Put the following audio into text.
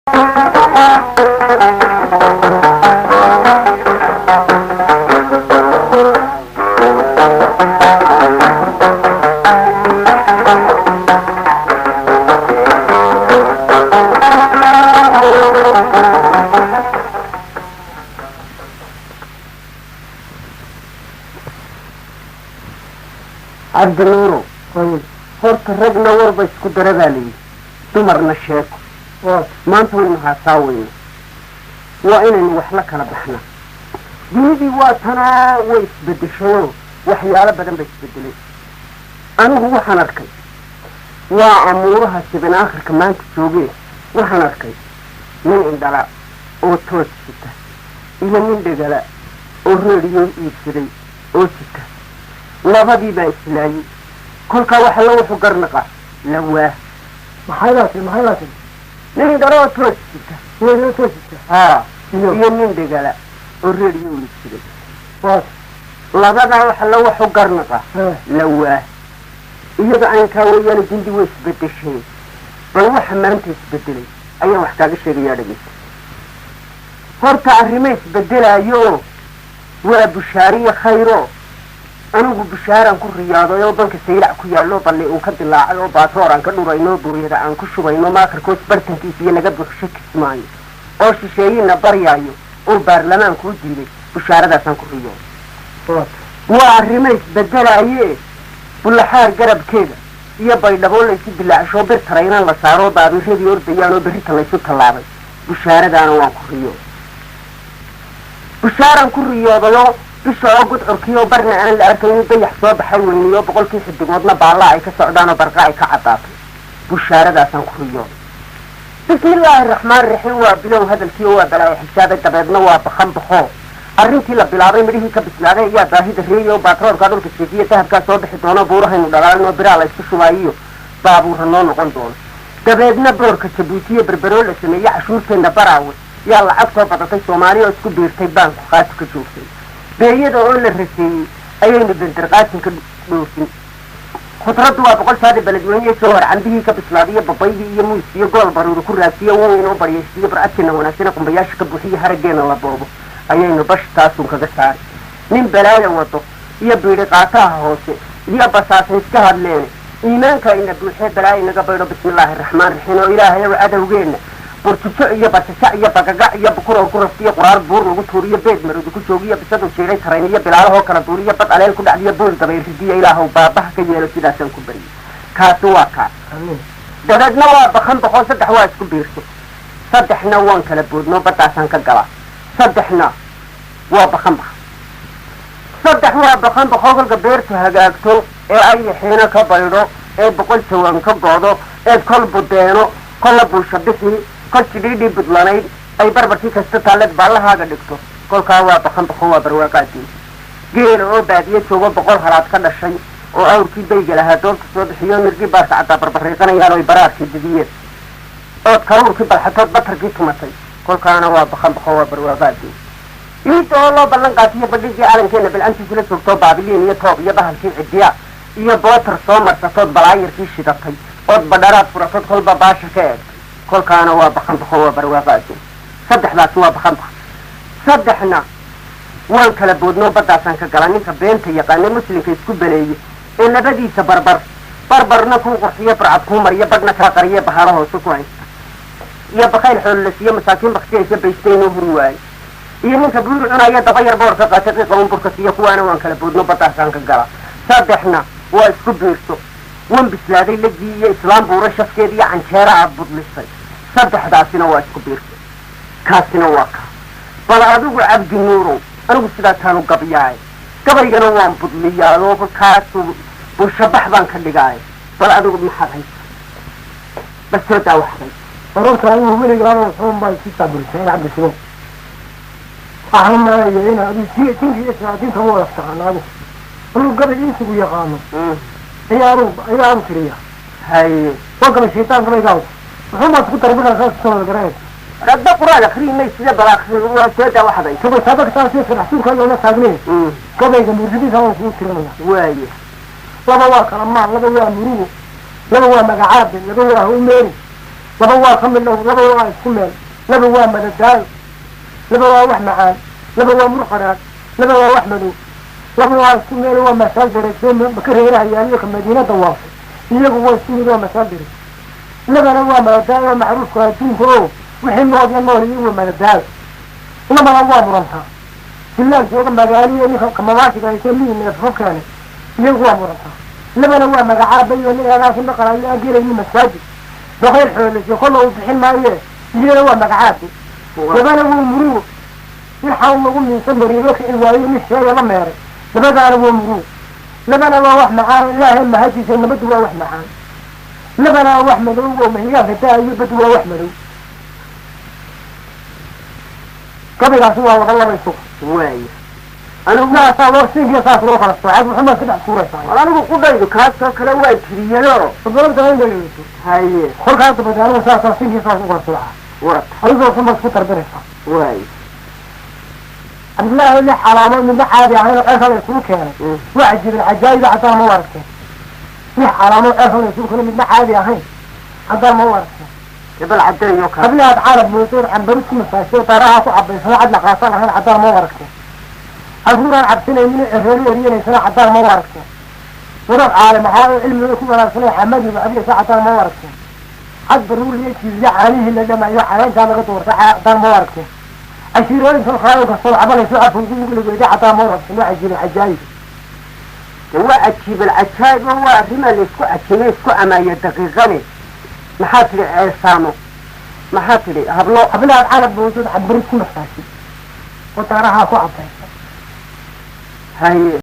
عبد النور horta ragna warba isku daradaa layidhi dumarna sheeko maanta waynu haasaaweyna waa inaynu wax la kala baxna dunidii waa tanaa way isbedeshayoo waxyaalo badan bay isbedelay anigu waxaan arkay waa amuuraha siban aakhirka maanta joogee waxaan arkay nin indhala oo toos sita iyo nin dhegala oo reediyo iibsaday oo sita labadii baa islaayey kolkaa waxa la wuxuu garnaqa lawaa maxay nin indhaloo toos sita iyo nin dhegala oo reediyo iibsaday labadaa waxa la wuxuu garnaqa lawaa iyada aynkaa weeyaana dindi way isbedeshay bal waxa maanta isbedelay ayaa wax kaaga sheegayaa dhegeysta horta arrimo isbedelaayo waa bushaariyo khayro anigu bushaaran ku riyaaday oo banka saylac ku yaallo balle uu ka dilaacay oo baatroor aan ka dhurayno buryada aan ku shubayno maakarkoos bartankiisa iyo naga buuxsho kismaayo oo shisheeyina baryaayo oo baarlamaanku u diiday bushaaradaasaan ku riyooday waa arrimo isbedelaaye bulaxaar garabkeeda iyo baydhabo laysu dilaacsho bir taraynan la saaro baabiradii ordayaan oo berrita laysu tallaabay bushaaradaana waan ku riyooday bushaaran ku riyoodayo bisha oo gudcurkiioo barna aan la arkaynin dayax soo baxay weyniyo boqolkii xidigoodna baallaa ay ka socdaan oo barqa ay ka caddaatay bushaaradaasaan ku riyooday bismillaahi raxmaan raxiim waa bilow hadalkii oo waa balaayo xisaabe dabeedna waa bakan bakoo arrintii la bilaabay midhihii ka bislaaday ayaa baahida reeyo baatroorka dhulka sheekiya dahabkaa soo bixi doono buurahaynu dhalaalin oo biraa la isku shubaayiyo baabuurra noo noqon doono dabeedna boorka jabuutiyo berberoo la sameeyey cashuurteenna baraawe yaa lacag soo badatay soomaaliya oo isku biirtay baanku qaati ka joogtay beeyada oo la raseeyey ayaynu benderqaatinka dhoofin khudraddu waa boqol saada beledweyne soo hor cambihii ka bislaadiyo babaydii iyo muus iyo gool baruuri ku raasiyo weyn oo baryaystiyo barcadkeena wanaagsana qumbayaasha ka buuxiyo harageena la boobo ayaynu bash taasun kaga saari nin balaaya wado iyo biidhi qaataha hoose iyo basaasa iska hadleene iimaanka ina buuxee balaaya inaga baydho bismillaahi raxmaan raxiim oo ilaahay ow cadowgeenna burtujo iyo basasac iyo bagagac iyo bukuroo ku raftiyo quraar buur lagu tuuriyo beed marodi ku joogiyo bisadu jiiray tarayn iyo bilaalahoo kala duuriyo bad aleel ku dhacdiyo bool dabayridiyo ilaahow baabaha ka yeelo sidaasaan ku baryay kaasi waa kaa dabeedna waa bakan boqol saddex waa isku biirso saddexna waan kala boodno baddaasaan ka galaa saddexna waa bakan bak saddex waa bakan bakoo kolka beertu hagaagto ee ayaxiina ka baydho ee boqol jawaan ka goodo ee kol budeeno kolla buusha bixi kol jidhiidhii budlanayd ay barbarkii kasta taalleed baallahaaga dhigto kolkaa waa bakan bako waa barwaaqaadii geela oo baadiye joogo boqol halaad ka dhashay oo awrkii bayga lahaa doorta soo bixiyo nirgii baarka caddaa barbariiqanayaan oy baraarkii didiyeen ood kaluurkii balxatood batarkii tumatay kolkaana waa bakan bako waa barwaaqaadii iida oo loo ballan qaatiyo badhigii calankeena bilcantiisi la joogtoo baabiliin iyo toob iyo bahalkii cidiya iyo bootar soo marsatood balaayarkii shidatay ood badharaad furatood kolba baasha ka eegtay kolkaana waa bakan bako waa barwaaqaadii saddexdaasi waa bakan bak saddexna waan kala boodnoo baddaasaan ka gala ninka beenta yaqaane muslimka isku beleeye ee nabadiisa barbarna kuu qurxiyo barcad kuu mariyo badhna kaa qariye bahalo hoose ku haysta iyo bakayl xoololasiyo masaakiin baktiyaysa baysta inuu huri waayo iyo ninka buuri cunaya daba yar boorka qaata qiiqa un burka siiyo kuwaana waan kala boodno baddaasaan ka gala saddexna waa isku biirso wan bislaaday lagii iyo islaam buura shafkeed iyo canjeera aad budlisay saddexdaasina waa isku biirso kaasina waa kaa bal adigu cabdi nuurow anigu sidaasaanu gabyaaye gabaygana waan budliyaayoo kolkaasu bulshabax baan ka dhigaaye bal adigu maxaad haysa bal soo daa waxday wararka anigu weligaana wuxuun baa si sabursay cabdisimo waxaan malayay in adigu tinkiisa saadinta u wada taqaanaado anigu gabay isugu yaqaano ayaan tiriya haye waa gabay shaytaan gabaygaa wuxuun baa isku darbinaa saas soo garanaysa رد قرآن أخرين ليس يبغى سودا واحدة. شوف سابق تاسيس الحسين كان يوم تاجنين. كم يجي مرجدي كانوا يسوون كلامنا. وايه. لما هو كلام ما لما هو مرور لما هو مقعد لما هو ميري لبوا خمل له لبوا كمل لبوا مددان لبوا وحمعان لبوا مرقرات لبوا وحمدو لبوا كمل ومساجر الدم بكرهنا يعني مدينة دوافع يجوا يسمي له مساجر لبوا مددان ومعروف كاتين هو وحين وضع الله يجوا مددان لبوا مرنها كلان سوق مجالي اللي كمواشي كان يسميه من الفكان يجوا مرنها لبوا مجعابي اللي أنا كنا قرأنا أجيل من مساجد بغير حول يقولوا في حين ما يه يجي هو مقعاتي لبنا هو مروق يحاول نقول من صدر يروح الوايو مش شيء ولا مير لبنا هو مروق لبنا هو واحد معاه لا هم هدي سنة بدو واحد معاه لبنا هو أحمد هو مهيا فتاة بدو واحد مروق قبل عشوة والله ما يسوق واي أنا لا صار سيف يصاف روح على الصعيد محمد سبع صورة صحيح أنا بقول لك كاسة كلا واي كريانو فضلت عند اليوتيوب هاي خل كانت بدأنا وصار سيف يصاف روح على الصعيد ورط أيضا ثم سكتر بريفا واي عبد الله اللي حرامه من عادي يعني الأثر يسوق يعني وعجب العجائب حتى ما ورثه في حرامه الأثر يسوق من عادي يعني حتى ما ورثه قبل عدين يوكا قبلها تعرف موتور عن بريس مسافة تراها تعب سنة عدل قاصر هنا حتى ما ورثه أزورا عبتنا من الرجال ورينا سنة حتى ما ورثه ورق عالم هذا علم يكون على سنة حمد وعبد حتى ما ورثه حد برول يجي عليه إلا لما يحرم كان قطور حتى ما ورثه أشيرين في الخارج الصلاة عمل يسوع في الجيل اللي حتى مرة سمع الجيل العجائب هو أجيب العجائب هو رما لسكو أجيب سكو أما يدقيقني محاتري عيسانو محاتري هبلها العالم بوجود عبريت مساسي وتراها صعبة هاي